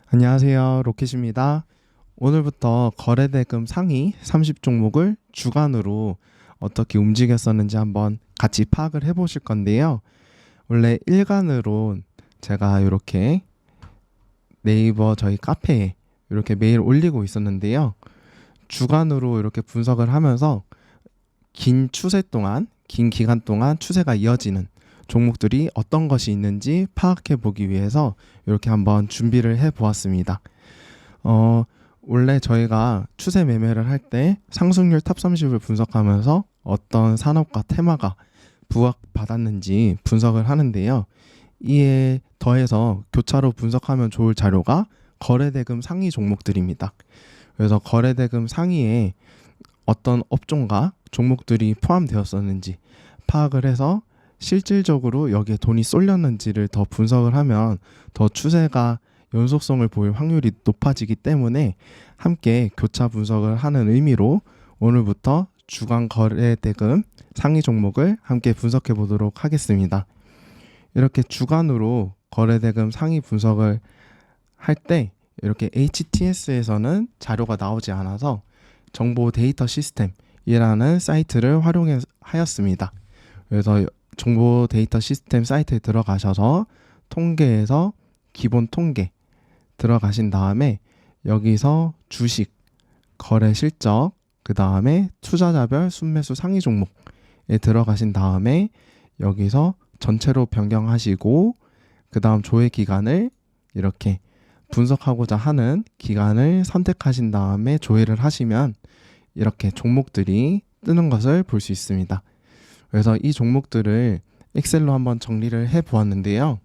안녕하세요. 로켓입니다. 오늘부터 거래대금 상위 30종목을 주간으로 어떻게 움직였었는지 한번 같이 파악을 해보실 건데요. 원래 일간으로 제가 이렇게 네이버 저희 카페에 이렇게 매일 올리고 있었는데요. 주간으로 이렇게 분석을 하면서 긴 추세 동안, 긴 기간 동안 추세가 이어지는 종목들이 어떤 것이 있는지 파악해 보기 위해서 이렇게 한번 준비를 해 보았습니다. 원래 저희가 추세 매매를 할 때 상승률 탑 30을 분석하면서 어떤 산업과 테마가 부각받았는지 분석을 하는데요. 이에 더해서 교차로 분석하면 좋을 자료가 거래대금 상위 종목들입니다. 그래서 거래대금 상위에 어떤 업종과 종목들이 포함되었었는지 파악을 해서 실질적으로 여기에 돈이 쏠렸는지를 더 분석을 하면 더 추세가 연속성을 보일 확률이 높아지기 때문에 함께 교차 분석을 하는 의미로 오늘부터 주간 거래대금 상위 종목을 함께 분석해 보도록 하겠습니다. 이렇게 주간으로 거래대금 상위 분석을 할 때 이렇게 HTS에서는 자료가 나오지 않아서 정보 데이터 시스템이라는 사이트를 활용하였습니다. 그래서 정보 데이터 시스템 사이트에 들어가셔서 통계에서 기본 통계 들어가신 다음에 여기서 주식, 거래 실적, 그 다음에 투자자별 순매수 상위 종목에 들어가신 다음에 여기서 전체로 변경하시고 그 다음 조회 기간을 이렇게 분석하고자 하는 기간을 선택하신 다음에 조회를 하시면 이렇게 종목들이 뜨는 것을 볼 수 있습니다. 그래서 이 종목들을 엑셀로 한번 정리를 해 보았는데요.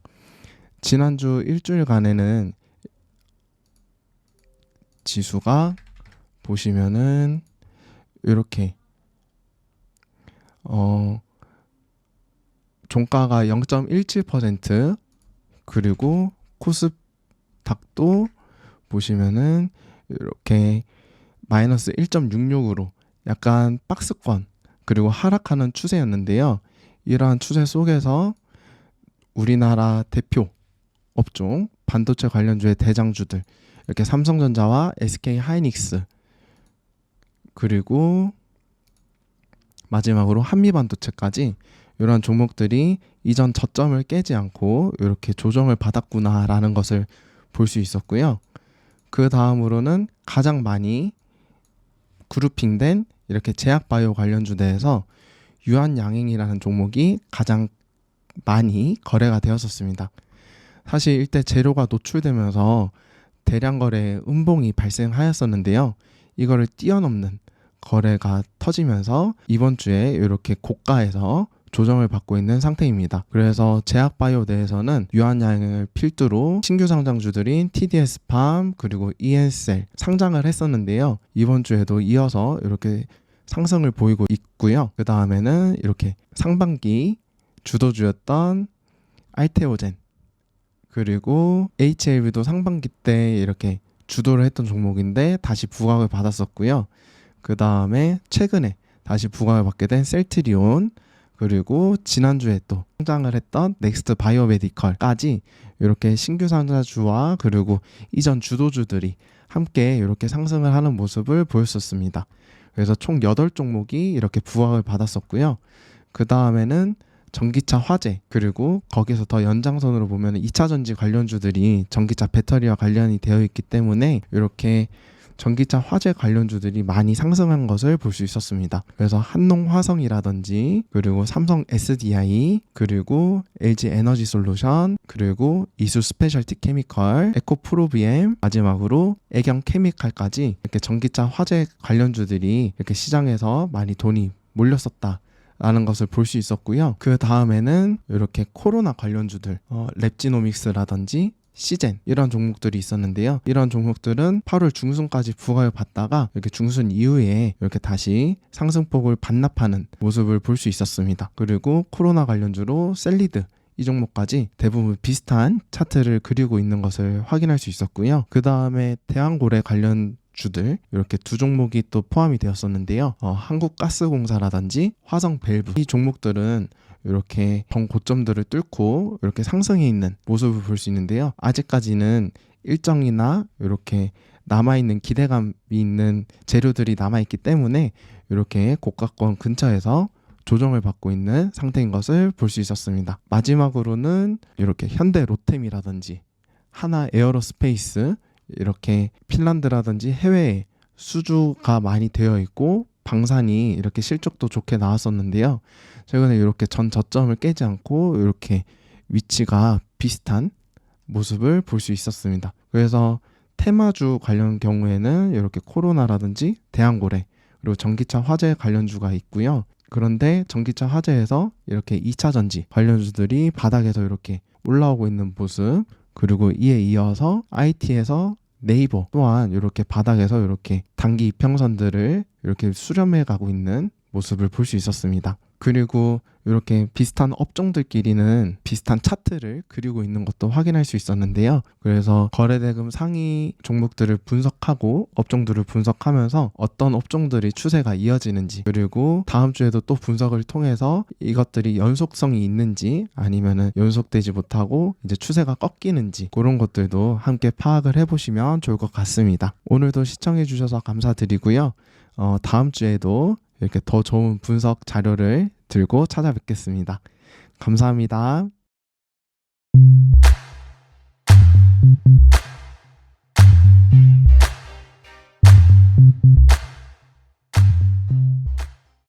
지난주 일주일간에는 지수가 보시면은 이렇게 종가가 0.17% 그리고 코스닥도 보시면은 이렇게 마이너스 1.66으로 약간 박스권 그리고 하락하는 추세였는데요. 이러한 추세 속에서 우리나라 대표 업종 반도체 관련주의 대장주들 이렇게 삼성전자와 SK하이닉스 그리고 마지막으로 한미반도체까지 이런 종목들이 이전 저점을 깨지 않고 이렇게 조정을 받았구나라는 것을 볼 수 있었고요. 그 다음으로는 가장 많이 그룹핑된 이렇게 제약바이오 관련주대에서 유한양행이라는 종목이 가장 많이 거래가 되었었습니다. 사실 이때 재료가 노출되면서 대량 거래 음봉이 발생하였었는데요. 이거를 뛰어넘는 거래가 터지면서 이번 주에 이렇게 고가에서 조정을 받고 있는 상태입니다. 그래서 제약바이오 내에서는 유한양행을 필두로 신규 상장주들인 TDS팜 그리고 ENCell 상장을 했었는데요. 이번 주에도 이어서 이렇게 상승을 보이고 있고요. 그 다음에는 이렇게 상반기 주도주였던 알테오젠 그리고 HLB도 상반기 때 이렇게 주도를 했던 종목인데 다시 부각을 받았었고요. 그 다음에 최근에 다시 부각을 받게 된 셀트리온 그리고 지난주에 또 상장을 했던 넥스트 바이오메디컬까지 이렇게 신규 상장주와 그리고 이전 주도주들이 함께 이렇게 상승을 하는 모습을 보였었습니다. 그래서 총 8종목이 이렇게 부각을 받았었고요. 그 다음에는 전기차 화재 그리고 거기서 더 연장선으로 보면 2차전지 관련주들이 전기차 배터리와 관련이 되어 있기 때문에 이렇게 전기차 화재 관련주들이 많이 상승한 것을 볼 수 있었습니다. 그래서 한농화성이라든지 그리고 삼성 SDI 그리고 LG 에너지 솔루션 그리고 이수 스페셜티 케미컬 에코프로비엠 마지막으로 애경 케미칼까지 이렇게 전기차 화재 관련주들이 이렇게 시장에서 많이 돈이 몰렸었다 라는 것을 볼 수 있었고요. 그 다음에는 이렇게 코로나 관련주들 랩지노믹스라든지 시젠 이런 종목들이 있었는데요. 이런 종목들은 8월 중순까지 부각을 받다가 이렇게 중순 이후에 이렇게 다시 상승폭을 반납하는 모습을 볼 수 있었습니다. 그리고 코로나 관련주로 셀리드 이 종목까지 대부분 비슷한 차트를 그리고 있는 것을 확인할 수 있었고요. 그 다음에 대한고래 관련 주들 이렇게 두 종목이 또 포함이 되었었는데요. 한국가스공사라든지 화성밸브 이 종목들은 이렇게 전 고점들을 뚫고 이렇게 상승해 있는 모습을 볼 수 있는데요. 아직까지는 일정이나 이렇게 남아있는 기대감이 있는 재료들이 남아있기 때문에 이렇게 고가권 근처에서 조정을 받고 있는 상태인 것을 볼 수 있었습니다. 마지막으로는 이렇게 현대 로템이라든지 하나 에어로스페이스, 이렇게 핀란드라든지 해외에 수주가 많이 되어 있고 방산이 이렇게 실적도 좋게 나왔었는데요. 최근에 이렇게 전 저점을 깨지 않고 이렇게 위치가 비슷한 모습을 볼 수 있었습니다. 그래서 테마주 관련 경우에는 이렇게 코로나라든지 대한고래, 그리고 전기차 화재 관련주가 있고요. 그런데 전기차 화재에서 이렇게 2차 전지 관련주들이 바닥에서 이렇게 올라오고 있는 모습, 그리고 이에 이어서 IT에서 네이버 또한 이렇게 바닥에서 이렇게 단기 이평선들을 이렇게 수렴해 가고 있는 모습을 볼 수 있었습니다. 그리고 이렇게 비슷한 업종들끼리는 비슷한 차트를 그리고 있는 것도 확인할 수 있었는데요. 그래서 거래대금 상위 종목들을 분석하고 업종들을 분석하면서 어떤 업종들이 추세가 이어지는지, 그리고 다음 주에도 또 분석을 통해서 이것들이 연속성이 있는지 아니면은 연속되지 못하고 이제 추세가 꺾이는지, 그런 것들도 함께 파악을 해보시면 좋을 것 같습니다. 오늘도 시청해 주셔서 감사드리고요. 다음 주에도 이렇게 더 좋은 분석 자료를 들고 찾아뵙겠습니다. 감사합니다.